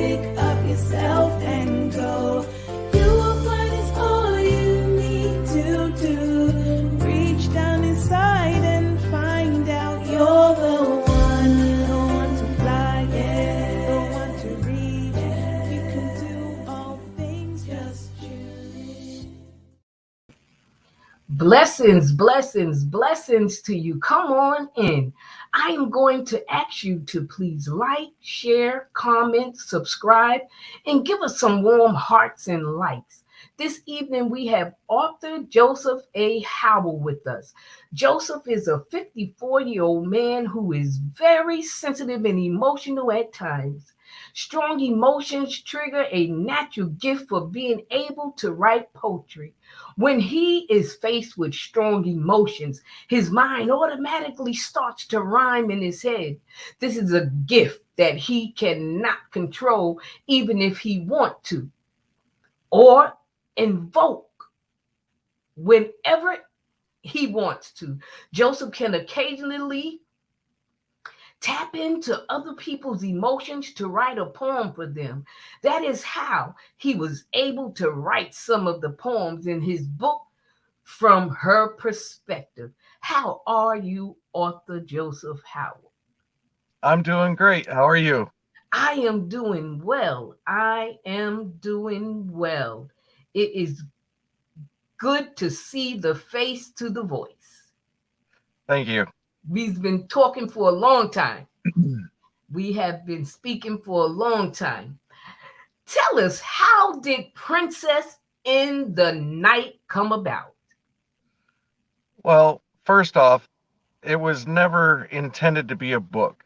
pick up yourself and go. You will find it's all you need to do. Reach down inside and find out you're the one to fly, yeah, the one to reach. You can do all things, just choose. Blessings, blessings, blessings to you. Come on in. I am going to ask you to please like, share, comment, subscribe, and give us some warm hearts and likes. This evening we have author Joseph A. Howell with us. Joseph is a 54-year-old man who is very sensitive and emotional at times. Strong emotions trigger a natural gift for being able to write poetry. When he is faced with strong emotions, his mind automatically starts to rhyme in his head. This is a gift that he cannot control even if he want to, or invoke whenever he wants to. Joseph can occasionally tap into other people's emotions to write a poem for them. That is how he was able to write some of the poems in his book from her perspective. How are you, author Joseph Howell? I'm doing great. How are you? I am doing well. I am doing well. It is good to see the face to the voice. Thank you. We've been talking for a long time. We have been speaking for a long time. Tell us, how did Princess in the Night come about? Well, first off, it was never intended to be a book.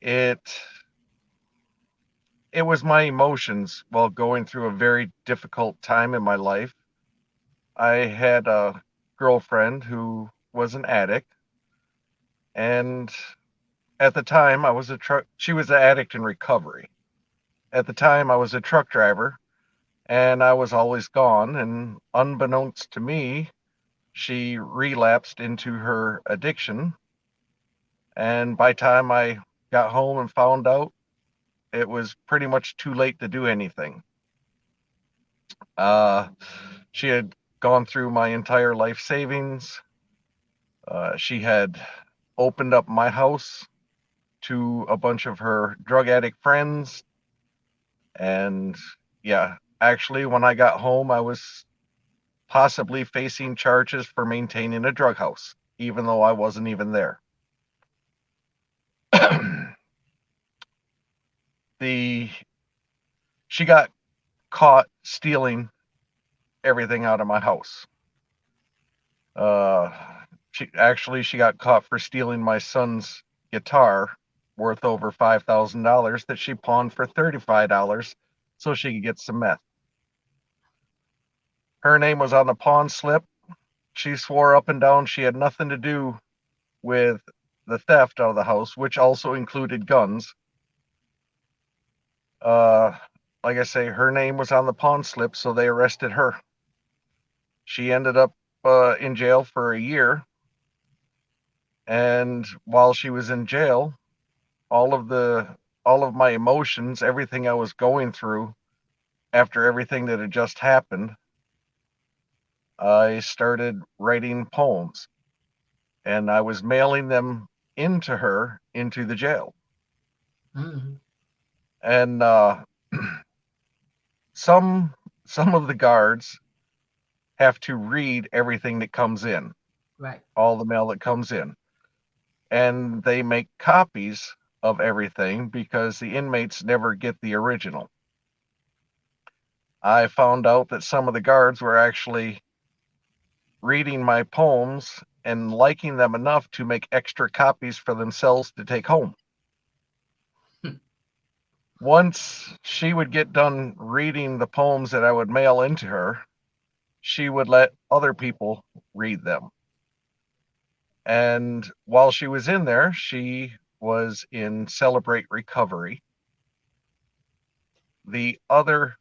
It it was my emotions while going through a very difficult time in my life. I had a girlfriend who was an addict, and at the time I was a truck she was an addict in recovery. At the time I was a truck driver and I was always gone, and unbeknownst to me, she relapsed into her addiction. And by time I got home and found out, it was pretty much too late to do anything. Uh, she had gone through my entire life savings. She had opened up my house to a bunch of her drug addict friends. And yeah, actually, when I got home, I was possibly facing charges for maintaining a drug house, even though I wasn't even there. the She got caught stealing everything out of my house. Uh, she got caught for stealing my son's guitar worth over $5,000 that she pawned for $35 so she could get some meth. Her name was on the pawn slip. She swore up and down she had nothing to do with the theft out of the house, which also included guns. Uh, like I say, her name was on the pawn slip, so they arrested her. She ended up in jail for a year, and while she was in jail, all of my emotions, everything I was going through after everything that had just happened, I started writing poems, and I was mailing them into her into the jail. Mm-hmm. And some of the guards have to read everything that comes in, Right. all the mail that comes in, and they make copies of everything because the inmates never get the original. I found out that some of the guards were actually reading my poems and liking them enough to make extra copies for themselves to take home. Once she would get done reading the poems that I would mail into her, she would let other people read them. And while she was in there, she was in Celebrate Recovery. The other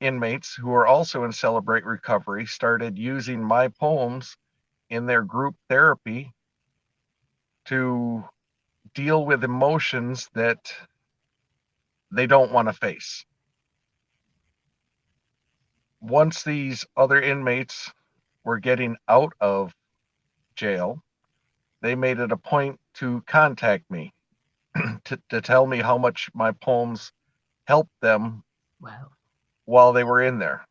inmates who were also in Celebrate Recovery started using my poems in their group therapy to deal with emotions that they don't want to face. Once these other inmates were getting out of jail, they made it a point to contact me to tell me how much my poems helped them Wow. while they were in there.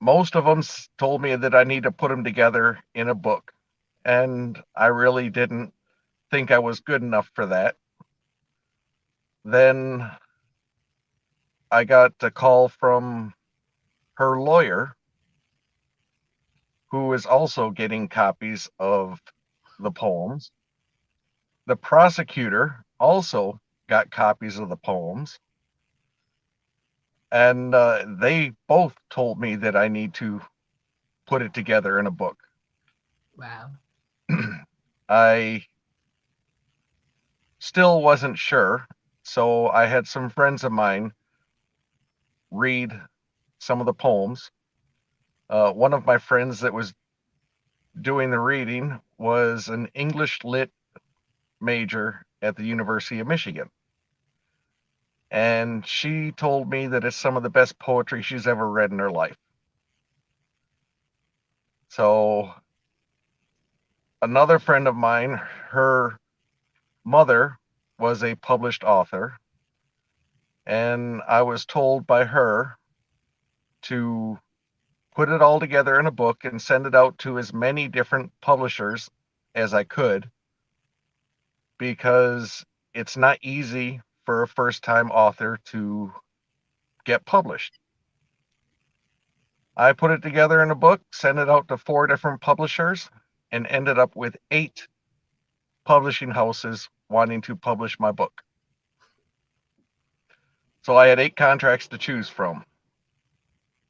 Most of them told me that I need to put them together in a book, and I really didn't think I was good enough for that. Then I got a call from her lawyer, who is also getting copies of the poems. The prosecutor also got copies of the poems, and they both told me that I need to put it together in a book. Wow. I still wasn't sure, so I had some friends of mine read some of the poems. One of my friends that was doing the reading was an English lit major at the University of Michigan. And she told me that it's some of the best poetry she's ever read in her life. So, another friend of mine, her mother was a published author, and I was told by her to put it all together in a book and send it out to as many different publishers as I could, because it's not easy for a first time author to get published. I put it together in a book, sent it out to 4 different publishers, and ended up with 8 publishing houses wanting to publish my book. So I had 8 contracts to choose from.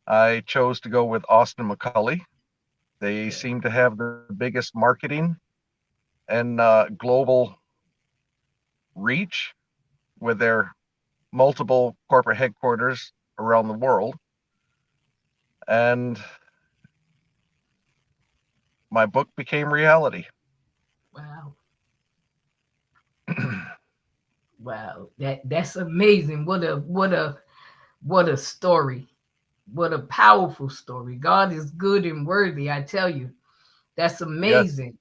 I chose to go with Austin McCulley. They Okay. seem to have the biggest marketing and global reach with their multiple corporate headquarters around the world. And my book became reality. Wow. Wow. That's amazing. What a story. What a powerful story. God is good and worthy, I tell you. That's Yes, amazing.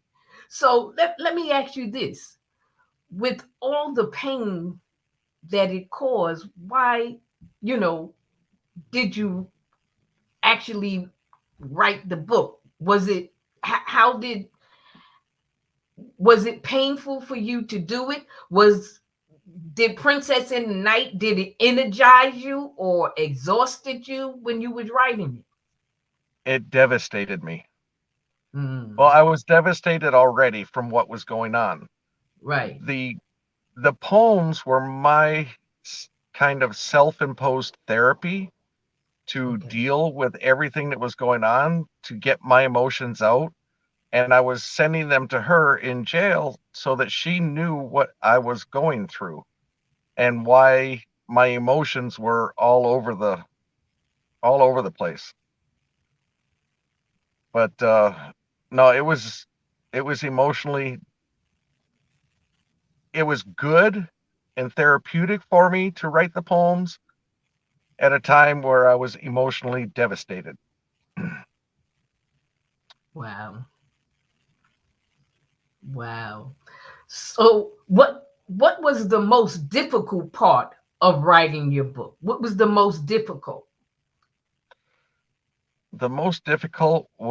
So let me ask you this. With all the pain that it caused, why, you know, did you actually write the book? Was it how did was it painful for you to do it? Was did Princess in the Night, did it energize you or exhausted you when you was writing it devastated me. it? Well, I was devastated already from what was going on. Right. The the poems were my kind of self-imposed therapy to Okay. deal with everything that was going on, to get my emotions out. And I was sending them to her in jail so that she knew what I was going through and why my emotions were all over the place. But no, it was emotionally, it was good and therapeutic for me to write the poems at a time where I was emotionally devastated. Wow. Wow. So what was the most difficult part of writing your book? What was the most difficult? The most difficult I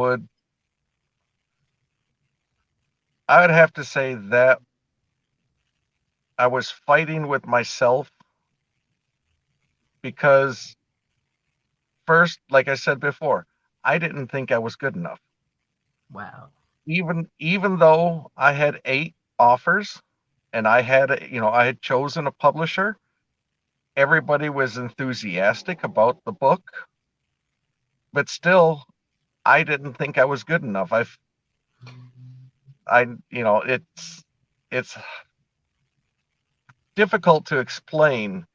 would have to say that I was fighting with myself, because first, like I said before, I didn't think I was good enough. Wow. Even though I had 8 offers and I had chosen a publisher, everybody was enthusiastic about the book, but still I didn't think I was good enough. I it's difficult to explain,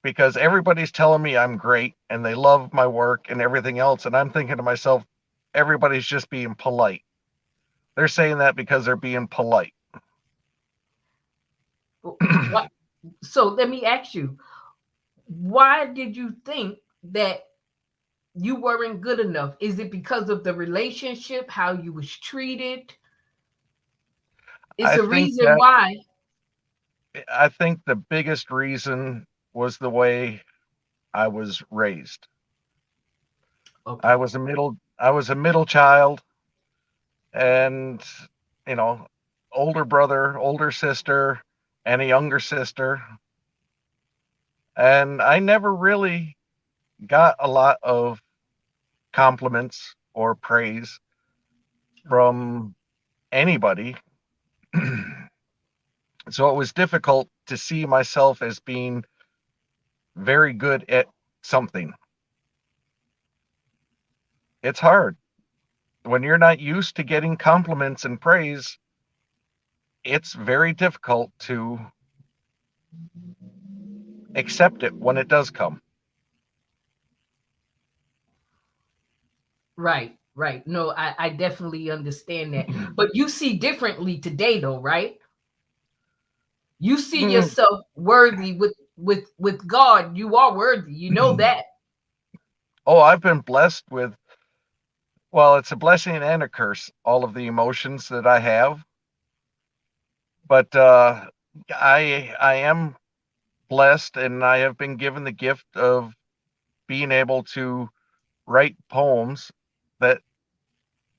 because everybody's telling me I'm great and they love my work and everything else, and I'm thinking to myself, everybody's just being polite. They're saying that because they're being polite. What? So let me ask you, why did you think that you weren't good enough? Is it because of the relationship, how you was treated? It's I a think reason that why. I think the biggest reason was the way I was raised. Okay. I was a middle child, and you know, older brother, older sister, and a younger sister, and I never really got a lot of compliments or praise Okay. from anybody. So it was difficult to see myself as being very good at something. It's hard when you're not used to getting compliments and praise. It's very difficult to accept it when it does come. Right, right. No, I definitely understand that. But you see differently today though, right? You see Mm. yourself worthy with God. You are worthy. You know that. Oh, I've been blessed with, well, it's a blessing and a curse, all of the emotions that I have. But I am blessed, and I have been given the gift of being able to write poems that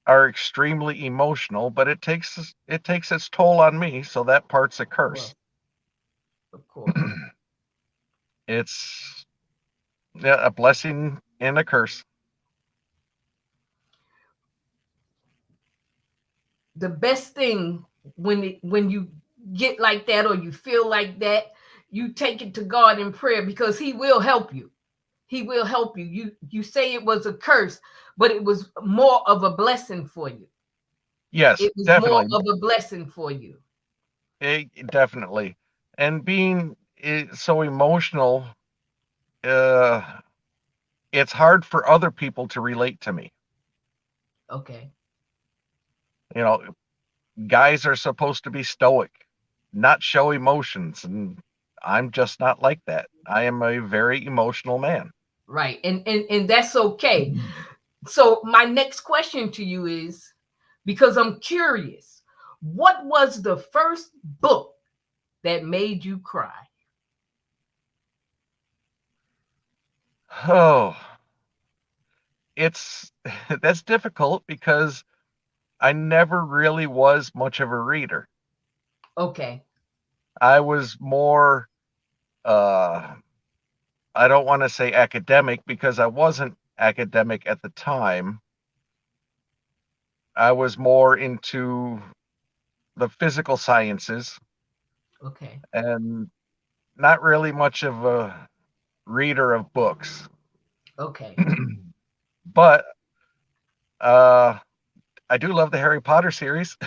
are extremely emotional, but it takes its toll on me, so that part's a Of curse. course. Of course. It's, yeah, a blessing and a curse. The best thing when you get like that or you feel like that, you take it to God in prayer because he will help you. He will help you. You say it was a curse, but it was more of a blessing for you. Yes, It was more definitely. of a blessing for you. Definitely. And being so emotional, uh, it's hard for other people to relate to me. Okay. You know, guys are supposed to be stoic, not show emotions, and I'm just not like that. I am a very emotional man. Right. And that's okay. So my next question to you is, because I'm curious, what was the first book that made you cry? Oh, it's that's difficult because I never really was much of a reader. Okay. I was more, uh, I don't want to say academic because I wasn't academic at the time. I was more into the physical sciences Okay. and not really much of a reader of books. Okay. But uh, I do love the Harry Potter series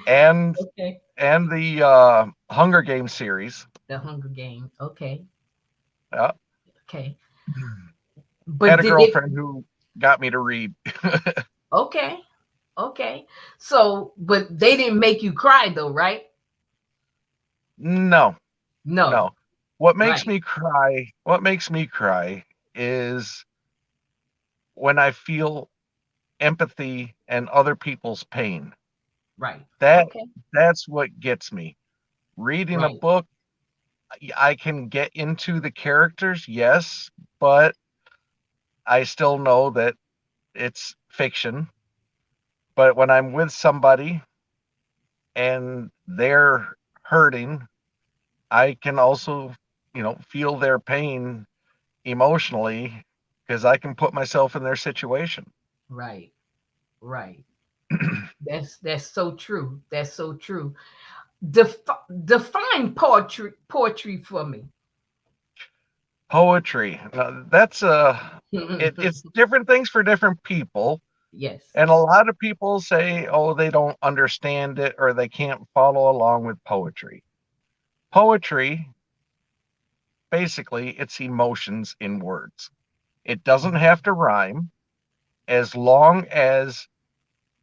and Okay. the Hunger Games series. The Hunger Game. Okay. Yeah. Okay. Had But a did it? girlfriend who got me to read. Okay. Okay. So, but they didn't make you cry though, right? No, No. no. What makes Right. me cry? What makes me cry is when I feel empathy and other people's pain. Right. That Okay. that's what gets me. Reading a Right. book, I can get into the characters, yes, but I still know that it's fiction. But when I'm with somebody and they're hurting, I can also, feel their pain emotionally because I can put myself in their situation. Right. Right. That's so true. That's so true. Define poetry for me. Poetry. Now, that's it's different things for different people. Yes. And a lot of people say, oh, they don't understand it or they can't follow along with poetry. Poetry, basically, it's emotions in words. It doesn't have to rhyme as long as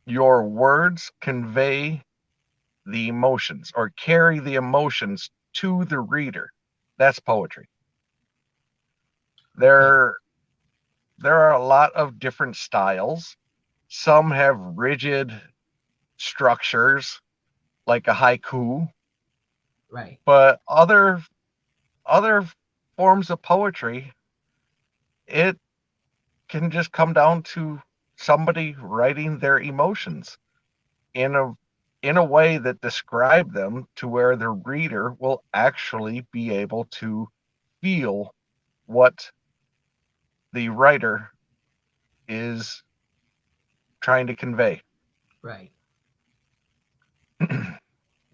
your words convey the emotions or carry the emotions to the reader. That's poetry. Okay. There there are a lot of different styles. Some have rigid structures like a haiku, Right. but other forms of poetry, it can just come down to somebody writing their emotions in a way that describe them to where the reader will actually be able to feel what the writer is trying to convey. Right. There are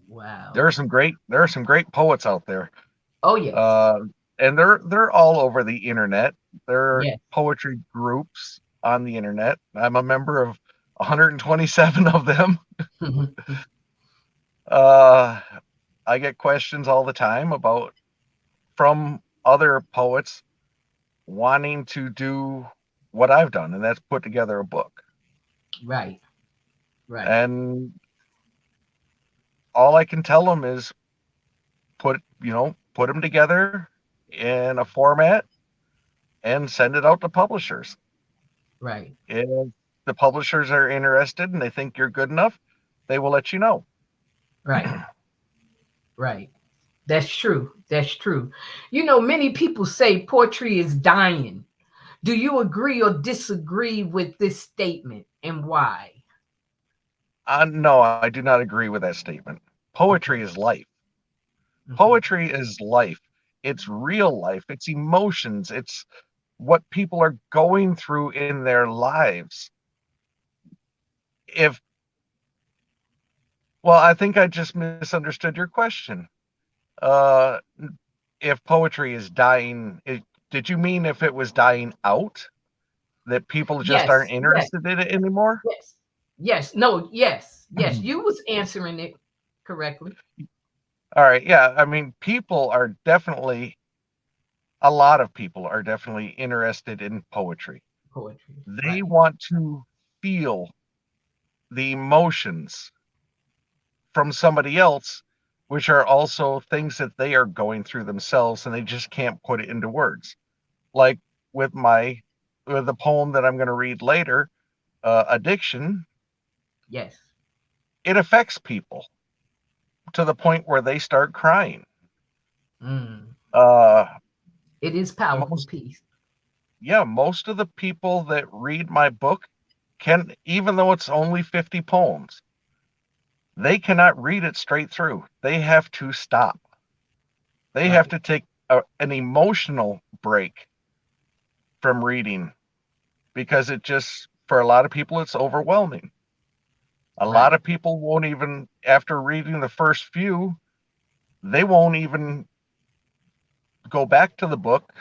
Wow. some great poets out there. Oh yes. Uh, and they're all over the internet. There are Yes. poetry groups on the internet. I'm a member of 127 of them. Uh, I get questions all the time about from other poets wanting to do what I've done, and that's put together a book. Right. Right. And all I can tell them is put them together in a format and send it out to publishers. Right. If the publishers are interested and they think you're good enough, they will let you know. Right. Right. That's true. That's true. You know, many people say poetry is dying. Do you agree or disagree with this statement and why? No, I do not agree with that statement. Poetry Okay. is life. Hmm. Poetry is life. It's real life. It's emotions. It's what people are going through in their lives. If Well, I think I just misunderstood your question. Uh, if poetry is dying, did you mean if it was dying out, that people just aren't Yes. Yes. interested in it anymore? Yes. Yes. No. Yes. Yes. You was answering it correctly. All right, yeah. I mean, people are definitely a lot of people are definitely interested in poetry. Poetry. They Right. want to feel the emotions from somebody else, which are also things that they are going through themselves and they just can't put it into words. Like with my with the poem that I'm going to read later, addiction, Yes. it affects people to the point where they start crying. Mm. Uh, It is powerful most piece. Yeah, most of the people that read my book can, even though it's only 50 poems, they cannot read it straight through. They have to stop. They have Right. to take an emotional break from reading because it just, for a lot of people, it's overwhelming. A lot Right. of people won't even, after reading the first few, they won't even go back to the book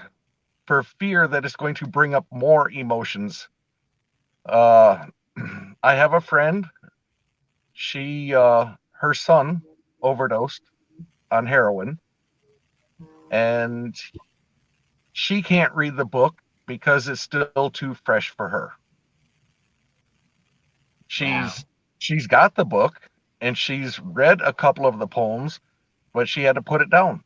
for fear that it's going to bring up more emotions. Uh, I have a friend. Her son overdosed on heroin, and she can't read the book because it's still too fresh for her. Wow. She's got the book and she's read a couple of the poems, but she had to put it down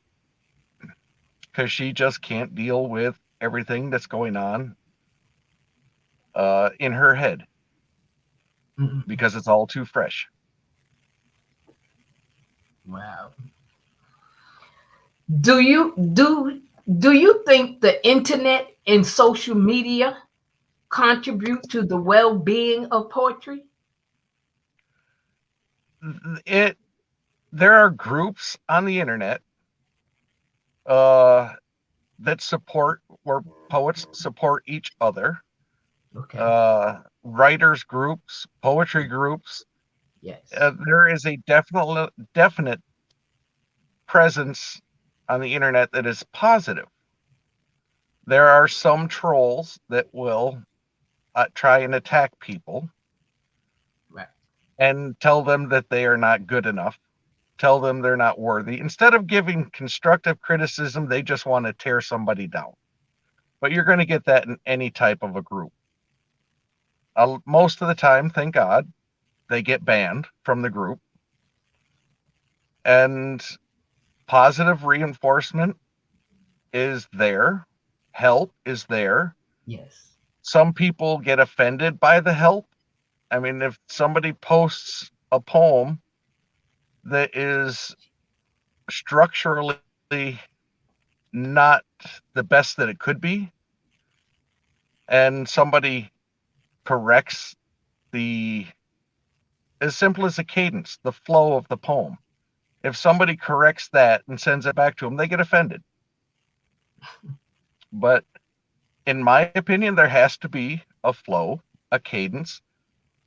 because she just can't deal with everything that's going on in her head Mm. because it's all too fresh. Wow. Do you think the internet and social media contribute to the well-being of poetry? It There are groups on the internet uh, that support where poets support each other, Okay. writers groups, poetry groups. Yes. There is a definite presence on the internet that is positive. There are some trolls that will try and attack people Right. and tell them that they are not good enough, tell them they're not worthy. Instead of giving constructive criticism, they just want to tear somebody down. But you're going to get that in any type of a group. Most of the time, thank God, they get banned from the group. And positive reinforcement is there, help is there. Yes. Some people get offended by the help. I mean, if somebody posts a poem that is structurally not the best that it could be, and somebody corrects the, as simple as the cadence, the flow of the poem. If somebody corrects that and sends it back to them, they get offended. But in my opinion, there has to be a flow, a cadence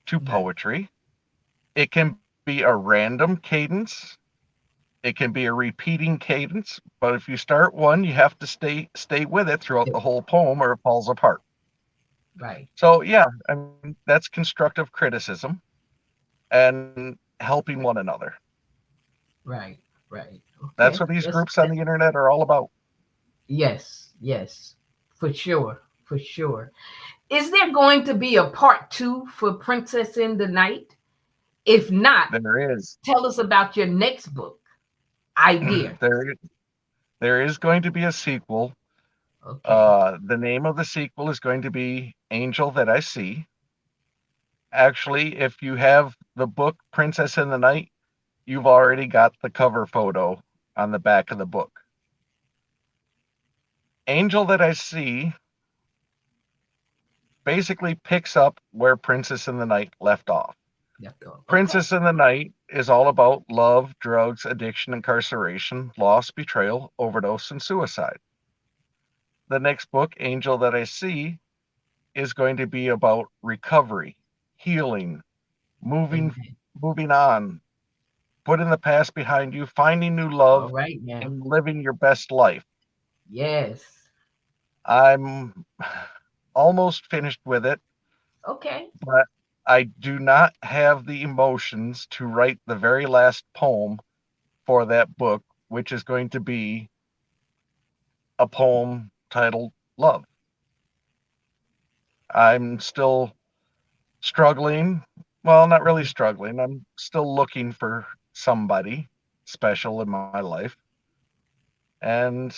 to Right. poetry. It can be a random cadence, it can be a repeating cadence, but if you start one, you have to stay with it throughout the Yep. whole poem or it falls apart. Right. So yeah, I mean that's constructive criticism and helping one another. Right. Right. That's Okay. what these groups on the internet are all about. Yes. Yes. For sure. For sure. Is there going to be a part two for Princess in the Night? If not, There is tell us about your next book idea. there there is going to be a sequel. Okay. The name of the sequel is going to be Angel That I See. Actually, if you have the book Princess in the Night, you've already got the cover photo on the back of the book. Angel That I See basically picks up where Princess in the Night left off. Left off. Okay. Princess in the Night is all about love, drugs, addiction, incarceration, loss, betrayal, overdose, and suicide. The next book, Angel That I See, is going to be about recovery, healing, moving Amen. moving on, putting the past behind you, finding new All love, right now. and living your best life. Yes. I'm almost finished with it, Okay. but I do not have the emotions to write the very last poem for that book, which is going to be a poem titled Love. I'm still struggling. Well, not really struggling. I'm still looking for somebody special in my life. And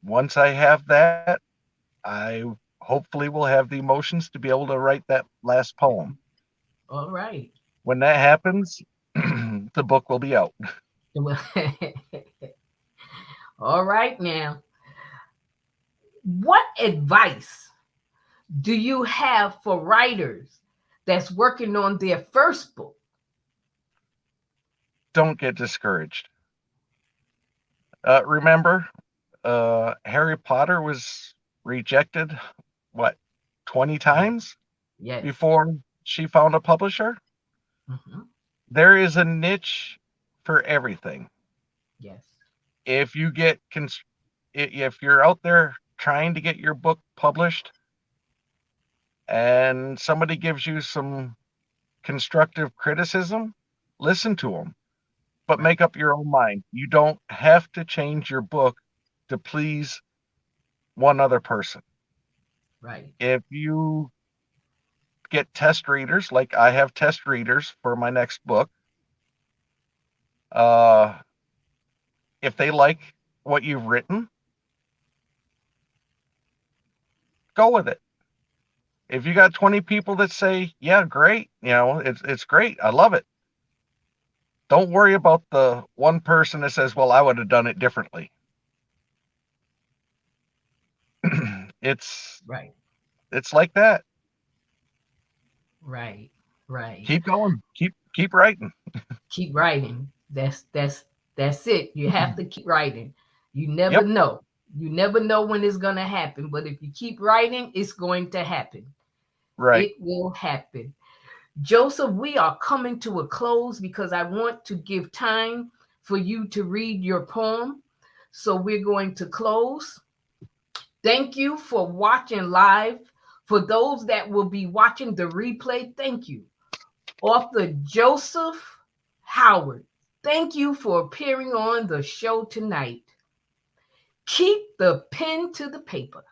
once I have that, I hopefully will have the emotions to be able to write that last poem. All right. When that happens, the book will be out. Well, all right now. What advice do you have for writers that's working on their first book? Don't get discouraged. Remember, Harry Potter was rejected, what, 20 Yes. times Yes. before she found a publisher? Hmm. There is a niche for everything. Yes. If you get, if you're out there trying to get your book published and somebody gives you some constructive criticism, listen to them, but Right. make up your own mind. You don't have to change your book to please one other person. Right. If you get test readers, like I have test readers for my next book, uh, if they like what you've written, go with it. If you got 20 people that say, "Yeah, great," it's great. I love it. Don't worry about the one person that says, "Well, I would have done it differently." it's Right. it's like that. Right. Right. Keep going. Keep writing. Keep writing. That's it. You have to keep writing. You never Yep. know. You never know when it's gonna happen, but if you keep writing, it's going to happen. Right. It will happen. Joseph, we are coming to a close because I want to give time for you to read your poem. So we're going to close. Thank you for watching live. For those that will be watching the replay, thank you. Author Joseph Howard, thank you for appearing on the show tonight. Keep the pen to the paper.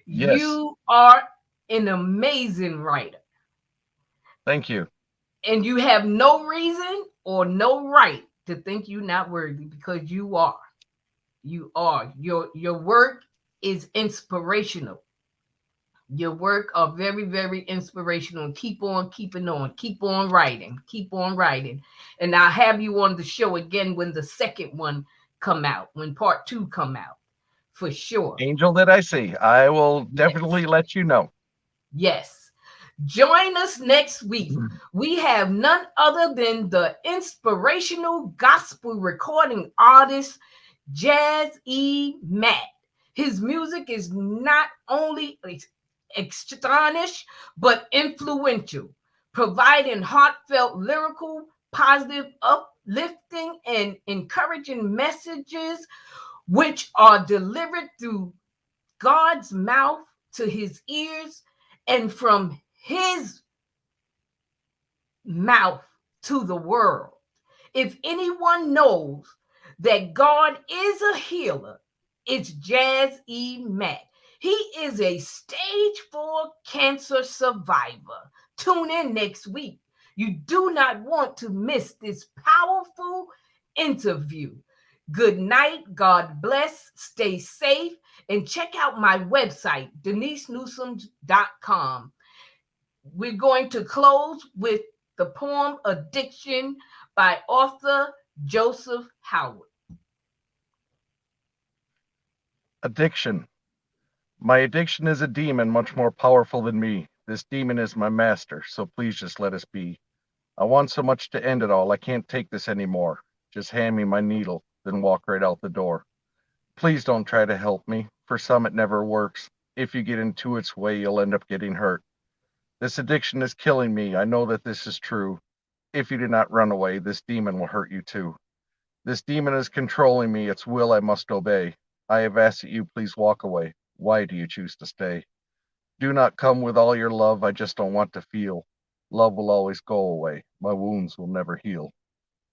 Yes. You are an amazing writer, Thank you. and you have no reason or no right to think you're not worthy, because you are. You are. Your work is inspirational. Your work are very, very inspirational. Keep on keeping on. Keep on writing. Keep on writing. And I'll have you on the show again when the second one come out, when part two come out, for sure. Angel that I see, I will Yes. definitely let you know. Yes. Join us next week. We have none other than the inspirational gospel recording artist, Jazz E. Matt. His music is not only astonished, but influential, providing heartfelt, lyrical, positive, uplifting, and encouraging messages which are delivered through God's mouth to his ears and from his mouth to the world. If anyone knows that God is a healer, it's Jazz E. Matt. He is a stage 4 cancer survivor. Tune in next week. You do not want to miss this powerful interview. Good night. God bless. Stay safe. And check out my website, denisenewsome.com. We're going to close with the poem Addiction by author Joseph Howard. Addiction. My addiction is a demon much more powerful than me. This demon is my master, so please just let us be. I want so much to end it all, I can't take this anymore. Just hand me my needle, then walk right out the door. Please don't try to help me. For some, it never works. If you get into its way, you'll end up getting hurt. This addiction is killing me. I know that this is true. If you do not run away, this demon will hurt you too. This demon is controlling me. Its will I must obey. I have asked that you please walk away. Why do you choose to stay? Do not come with all your love. I just don't want to feel. Love will always go away. My wounds will never heal.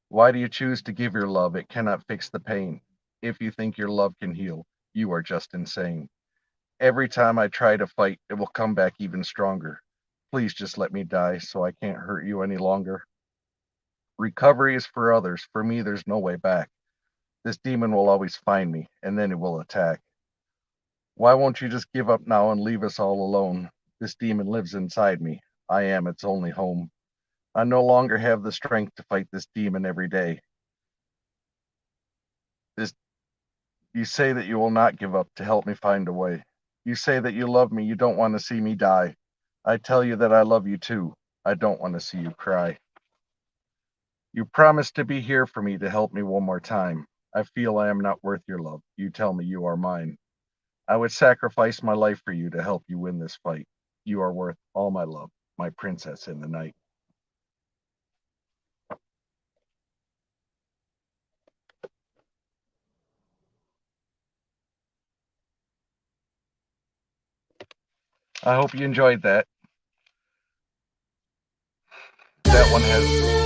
Why do you choose to give your love? It cannot fix the pain. If you think your love can heal, you are just insane. Every time I try to fight, it will come back even stronger. Please just let me die so I can't hurt you any longer. Recovery is for others. For me, there's no way back. This demon will always find me, and then it will attack. Why won't you just give up now and leave us all alone? This demon lives inside me. I am its only home. I no longer have the strength to fight this demon every day. This You say that you will not give up to help me find a way. You say that you love me, you don't want to see me die. I tell you that I love you too. I don't want to see you cry. You promise to be here for me to help me one more time. I feel I am not worth your love. You tell me you are mine. I would sacrifice my life for you to help you win this fight. You are worth all my love, my princess in the night. I hope you enjoyed that. That one has